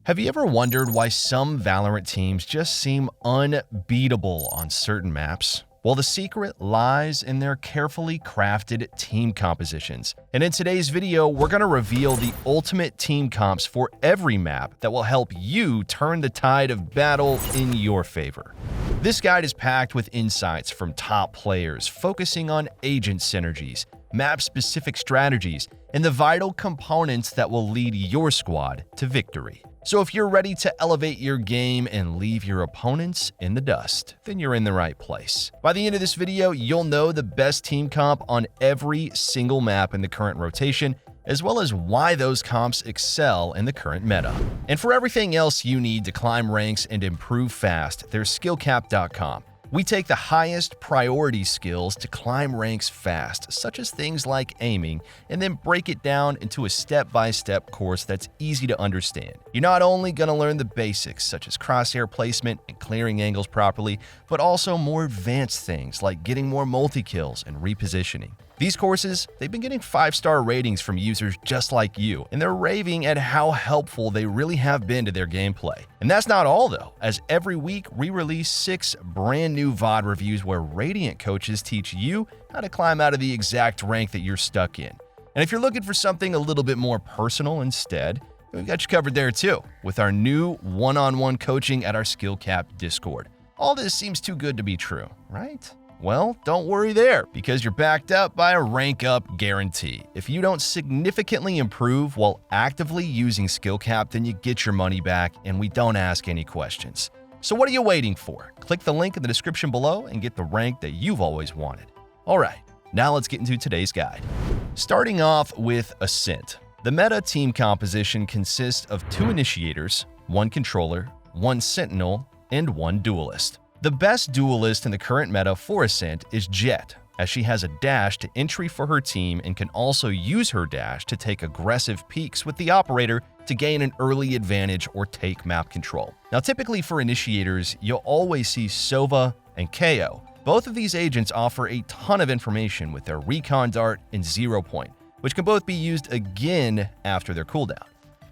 Have you ever wondered why some Valorant teams just seem unbeatable on certain maps? Well, the secret lies in their carefully crafted team compositions. And in today's video, we're going to reveal the ultimate team comps for every map that will help you turn the tide of battle in your favor. This guide is packed with insights from top players, focusing on agent synergies, map-specific strategies, and the vital components that will lead your squad to victory. So if you're ready to elevate your game and leave your opponents in the dust, then you're in the right place. By the end of this video, you'll know the best team comp on every single map in the current rotation, as well as why those comps excel in the current meta. And for everything else you need to climb ranks and improve fast, there's SkillCapped.com. We take the highest priority skills to climb ranks fast, such as things like aiming, and then break it down into a step-by-step course that's easy to understand. You're not only going to learn the basics, such as crosshair placement and clearing angles properly, but also more advanced things like getting more multi-kills and repositioning. These courses, they've been getting 5-star ratings from users just like you, and they're raving at how helpful they really have been to their gameplay. And that's not all though, as every week we release 6 brand new VOD reviews where Radiant coaches teach you how to climb out of the exact rank that you're stuck in. And if you're looking for something a little bit more personal instead, we've got you covered there too, with our new one-on-one coaching at our SkillCapped Discord. All this seems too good to be true, right? Well, don't worry there, because you're backed up by a rank up guarantee. If you don't significantly improve while actively using SkillCapped, then you get your money back and we don't ask any questions. So what are you waiting for? Click the link in the description below and get the rank that you've always wanted. All right, now let's get into today's guide. Starting off with ASCENT. The meta team composition consists of 2 initiators, 1 controller, 1 sentinel, and 1 duelist. The best duelist in the current meta for ASCENT is Jett, as she has a dash to entry for her team and can also use her dash to take aggressive peeks with the operator to gain an early advantage or take map control. Now typically for initiators, you'll always see Sova and KO. Both of these agents offer a ton of information with their recon dart and 0 point, which can both be used again after their cooldown.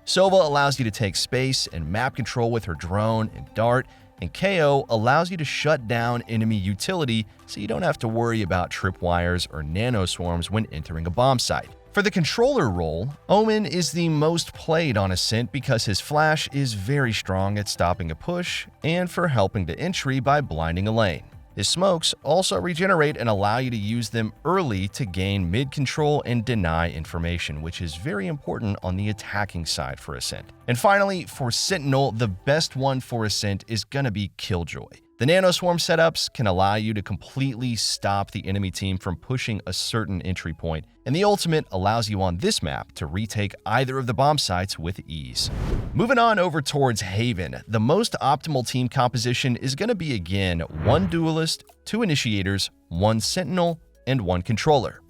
Sova allows you to take space and map control with her drone and dart, and KO allows you to shut down enemy utility so you don't have to worry about tripwires or nanoswarms when entering a bomb site. For the controller role, Omen is the most played on ASCENT because his flash is very strong at stopping a push and for helping to entry by blinding a lane. His smokes also regenerate and allow you to use them early to gain mid control and deny information, which is very important on the attacking side for ASCENT. And finally, for Sentinel, the best one for ASCENT is going to be Killjoy. The nanoswarm setups can allow you to completely stop the enemy team from pushing a certain entry point, and the ultimate allows you on this map to retake either of the bomb sites with ease. Moving on over towards Haven, the most optimal team composition is going to be again 1 duelist, 2 initiators, 1 sentinel, and 1 controller.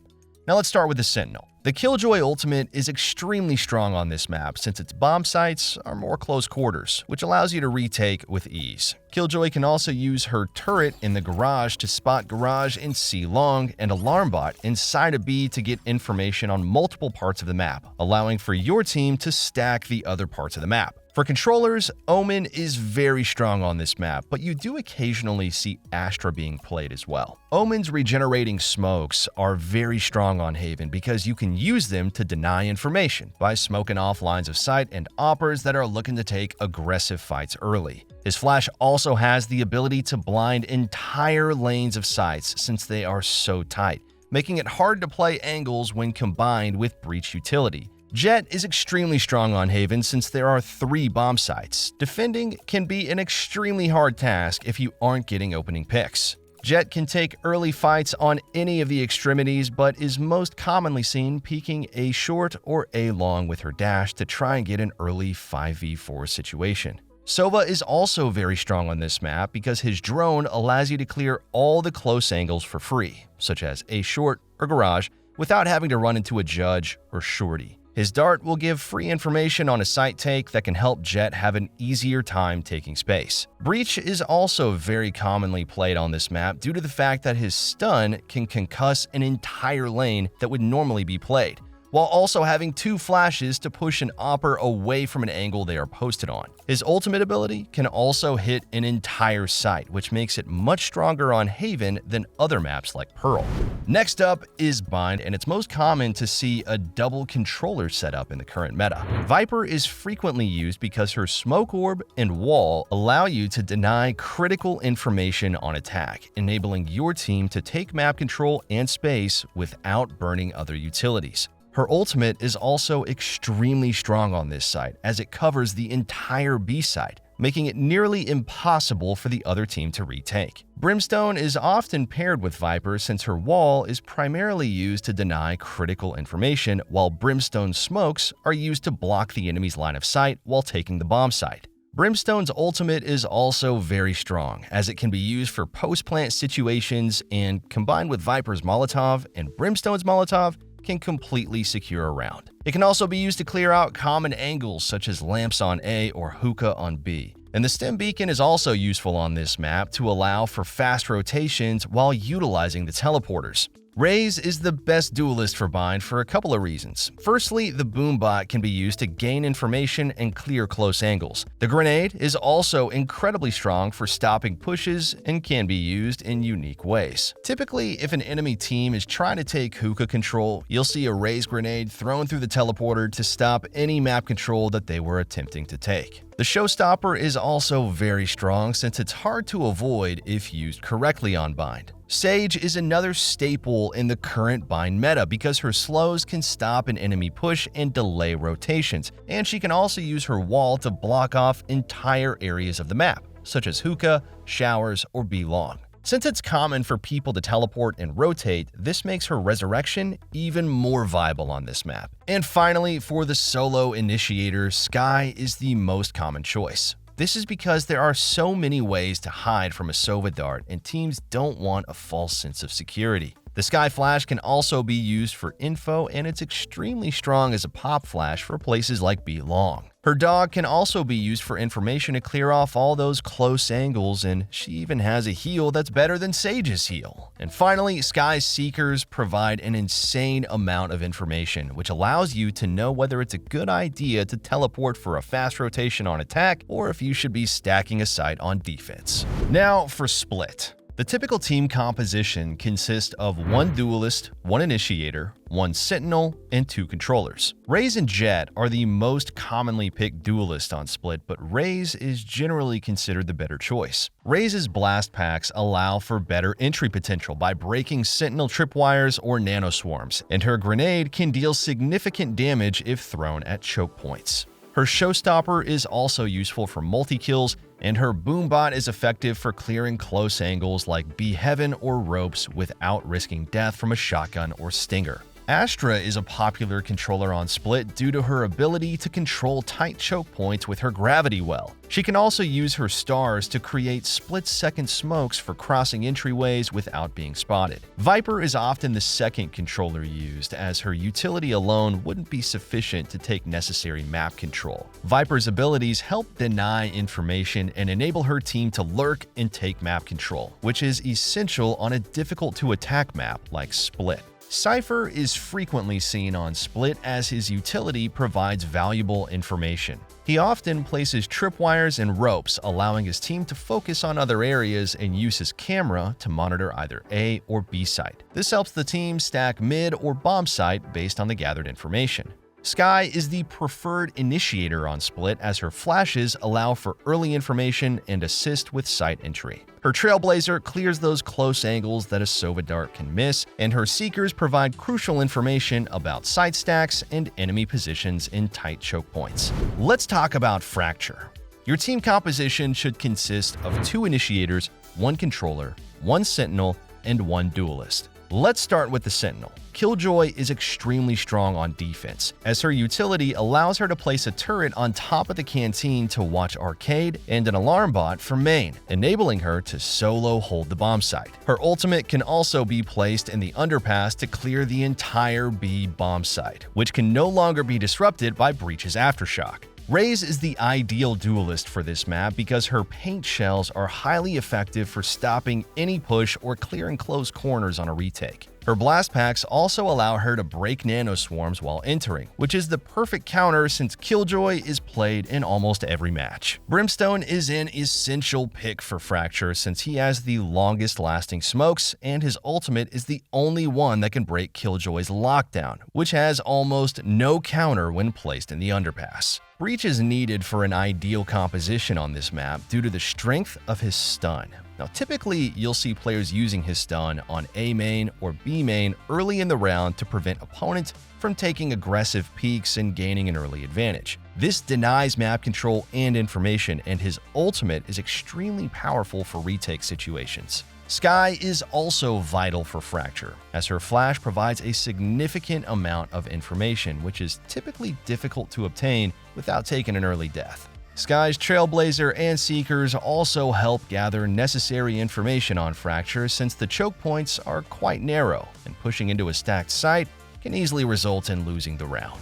Now let's start with the sentinel. The Killjoy ultimate is extremely strong on this map since its bomb sites are more close quarters, which allows you to retake with ease. Killjoy can also use her turret in the garage to spot garage and see long, and alarm bot inside a B to get information on multiple parts of the map, allowing for your team to stack the other parts of the map. For controllers, Omen is very strong on this map, but you do occasionally see Astra being played as well. Omen's regenerating smokes are very strong on Haven because you can use them to deny information by smoking off lines of sight and oppers that are looking to take aggressive fights early. His flash also has the ability to blind entire lanes of sights since they are so tight, making it hard to play angles when combined with breach utility. Jett is extremely strong on Haven since there are 3 bomb sites. Defending can be an extremely hard task if you aren't getting opening picks. Jett can take early fights on any of the extremities, but is most commonly seen peeking A short or A long with her dash to try and get an early 5v4 situation. Sova is also very strong on this map because his drone allows you to clear all the close angles for free, such as A short or garage, without having to run into a judge or shorty. His dart will give free information on a site take that can help Jett have an easier time taking space. Breach is also very commonly played on this map due to the fact that his stun can concuss an entire lane that would normally be played, while also having 2 flashes to push an opper away from an angle they are posted on. His ultimate ability can also hit an entire site, which makes it much stronger on Haven than other maps like Pearl. Next up is Bind, and it's most common to see a double controller setup in the current meta. Viper is frequently used because her smoke orb and wall allow you to deny critical information on attack, enabling your team to take map control and space without burning other utilities. Her ultimate is also extremely strong on this site, as it covers the entire B side, making it nearly impossible for the other team to retake. Brimstone is often paired with Viper since her wall is primarily used to deny critical information, while Brimstone's smokes are used to block the enemy's line of sight while taking the bomb site. Brimstone's ultimate is also very strong, as it can be used for post-plant situations, and combined with Viper's Molotov and Brimstone's Molotov, can completely secure a round. It can also be used to clear out common angles such as lamps on A or hookah on B. And the stem beacon is also useful on this map to allow for fast rotations while utilizing the teleporters. Raze is the best duelist for Bind for a couple of reasons. Firstly, the boom bot can be used to gain information and clear close angles. The grenade is also incredibly strong for stopping pushes and can be used in unique ways. Typically, if an enemy team is trying to take hookah control, you'll see a Raze grenade thrown through the teleporter to stop any map control that they were attempting to take. The showstopper is also very strong since it's hard to avoid if used correctly on Bind. Sage is another staple in the current Bind meta because her slows can stop an enemy push and delay rotations, and she can also use her wall to block off entire areas of the map, such as hookah, showers, or B-long. Since it's common for people to teleport and rotate, this makes her resurrection even more viable on this map. And finally, for the solo initiator, Skye is the most common choice. This is because there are so many ways to hide from a Sova dart, and teams don't want a false sense of security. The Skye Flash can also be used for info, and it's extremely strong as a pop flash for places like B-long. Her dog can also be used for information to clear off all those close angles, and she even has a heal that's better than Sage's heal. And finally, Skye's Seekers provide an insane amount of information, which allows you to know whether it's a good idea to teleport for a fast rotation on attack, or if you should be stacking a site on defense. Now for Split. The typical team composition consists of 1 duelist, 1 initiator, 1 sentinel, and 2 controllers. Raze and Jet are the most commonly picked duelists on Split, but Raze is generally considered the better choice. Raze's blast packs allow for better entry potential by breaking sentinel tripwires or nanoswarms, and her grenade can deal significant damage if thrown at choke points. Her showstopper is also useful for multi-kills, and her boombot is effective for clearing close angles like B-Heaven or ropes without risking death from a shotgun or stinger. Astra is a popular controller on Split due to her ability to control tight choke points with her gravity well. She can also use her stars to create split-second smokes for crossing entryways without being spotted. Viper is often the second controller used, as her utility alone wouldn't be sufficient to take necessary map control. Viper's abilities help deny information and enable her team to lurk and take map control, which is essential on a difficult-to-attack map like Split. Cypher is frequently seen on Split as his utility provides valuable information. He often places tripwires and ropes, allowing his team to focus on other areas and use his camera to monitor either A or B site. This helps the team stack mid or bomb site based on the gathered information. Skye is the preferred initiator on Split as her flashes allow for early information and assist with site entry. Her Trailblazer clears those close angles that a Sova dart can miss, and her Seekers provide crucial information about site stacks and enemy positions in tight choke points. Let's talk about Fracture. Your team composition should consist of 2 initiators, 1 controller, 1 sentinel, and 1 duelist. Let's start with the Sentinel. Killjoy is extremely strong on defense, as her utility allows her to place a turret on top of the canteen to watch arcade and an alarm bot for main, enabling her to solo hold the bomb site. Her ultimate can also be placed in the underpass to clear the entire B bomb site, which can no longer be disrupted by Breach's Aftershock. Raze is the ideal duelist for this map because her paint shells are highly effective for stopping any push or clearing close corners on a retake. Her blast packs also allow her to break nanoswarms while entering, which is the perfect counter since Killjoy is played in almost every match. Brimstone is an essential pick for Fracture since he has the longest lasting smokes, and his ultimate is the only one that can break Killjoy's lockdown, which has almost no counter when placed in the underpass. Breach is needed for an ideal composition on this map due to the strength of his stun. Now, typically, you'll see players using his stun on A main or B main early in the round to prevent opponents from taking aggressive peeks and gaining an early advantage. This denies map control and information, and his ultimate is extremely powerful for retake situations. Skye is also vital for Fracture, as her flash provides a significant amount of information, which is typically difficult to obtain without taking an early death. Skye's Trailblazer and Seekers also help gather necessary information on Fracture since the choke points are quite narrow, and pushing into a stacked site can easily result in losing the round.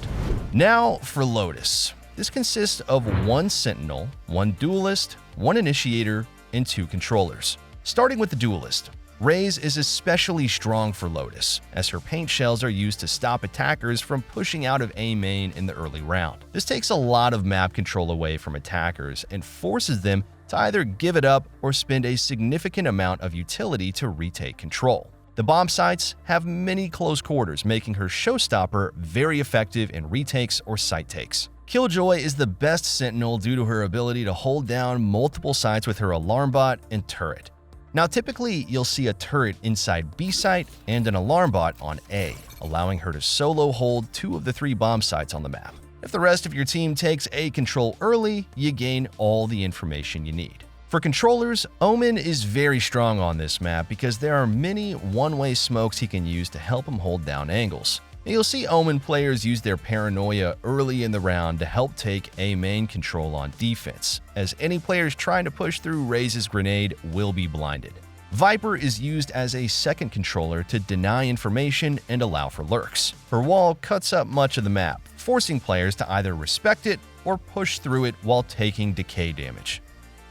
Now for Lotus. This consists of 1 Sentinel, 1 Duelist, 1 Initiator, and 2 Controllers. Starting with the Duelist, Raze is especially strong for Lotus, as her paint shells are used to stop attackers from pushing out of A main in the early round. This takes a lot of map control away from attackers and forces them to either give it up or spend a significant amount of utility to retake control. The bomb sites have many close quarters, making her showstopper very effective in retakes or site takes. Killjoy is the best Sentinel due to her ability to hold down multiple sites with her alarm bot and turret. Now, typically, you'll see a turret inside B site and an alarm bot on A, allowing her to solo hold 2 of the 3 bomb sites on the map. If the rest of your team takes A control early, you gain all the information you need. For controllers, Omen is very strong on this map because there are many one-way smokes he can use to help him hold down angles. And you'll see Omen players use their paranoia early in the round to help take A main control on defense, as any players trying to push through Raze's grenade will be blinded. Viper is used as a second controller to deny information and allow for lurks. Her wall cuts up much of the map, forcing players to either respect it or push through it while taking decay damage.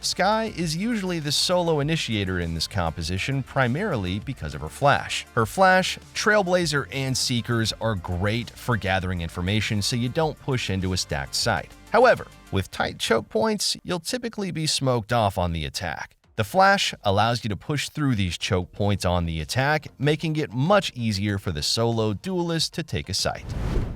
Skye is usually the solo initiator in this composition primarily because of her flash. Her flash, Trailblazer, and Seekers are great for gathering information so you don't push into a stacked site. However, with tight choke points, you'll typically be smoked off on the attack. The flash allows you to push through these choke points on the attack, making it much easier for the solo duelist to take a site.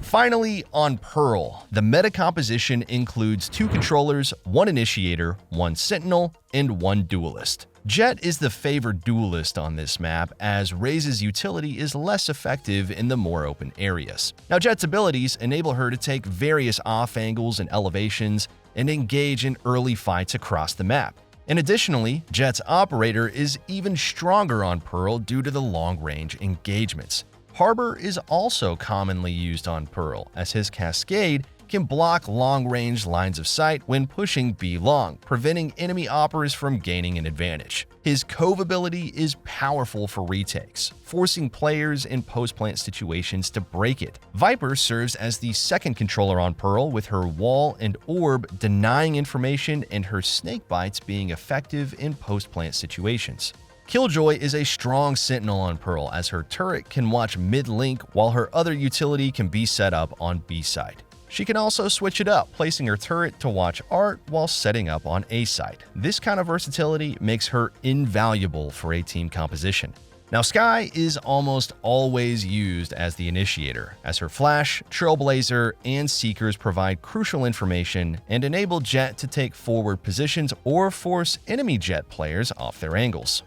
Finally, on Pearl, the meta composition includes 2 controllers, 1 initiator, 1 sentinel, and 1 duelist. Jett is the favored duelist on this map, as Raze's utility is less effective in the more open areas. Now, Jett's abilities enable her to take various off angles and elevations and engage in early fights across the map. And additionally, Jett's operator is even stronger on Pearl due to the long-range engagements. Harbor is also commonly used on Pearl, as his Cascade can block long-range lines of sight when pushing B long, preventing enemy operas from gaining an advantage. His Cove ability is powerful for retakes, forcing players in post-plant situations to break it. Viper serves as the second controller on Pearl, with her wall and orb denying information and her snake bites being effective in post-plant situations. Killjoy is a strong sentinel on Pearl, as her turret can watch mid-link while her other utility can be set up on B side. She can also switch it up, placing her turret to watch art while setting up on A side. This kind of versatility makes her invaluable for a team composition. Now, Skye is almost always used as the initiator, as her flash, Trailblazer, and Seekers provide crucial information and enable Jett to take forward positions or force enemy Jett players off their angles.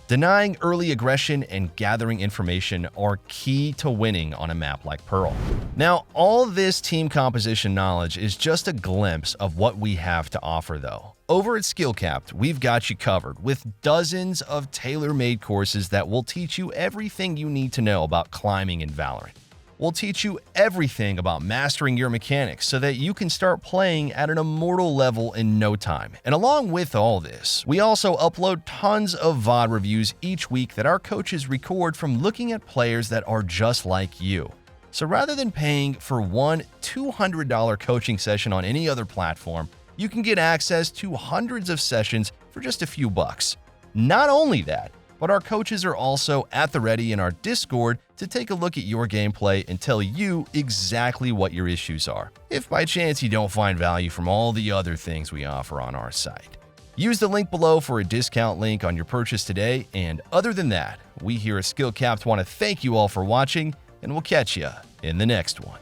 Denying early aggression and gathering information are key to winning on a map like Pearl. Now, all this team composition knowledge is just a glimpse of what we have to offer though. Over at SkillCapped, we've got you covered with dozens of tailor-made courses that will teach you everything you need to know about climbing in Valorant. We'll teach you everything about mastering your mechanics so that you can start playing at an immortal level in no time. And along with all this, we also upload tons of VOD reviews each week that our coaches record from looking at players that are just like you. So rather than paying for one $200 coaching session on any other platform, you can get access to hundreds of sessions for just a few bucks. Not only that, But our coaches are also at the ready in our Discord to take a look at your gameplay and tell you exactly what your issues are, if by chance you don't find value from all the other things we offer on our site. Use the link below for a discount link on your purchase today, and other than that, we here at SkillCapped want to thank you all for watching, and we'll catch you in the next one.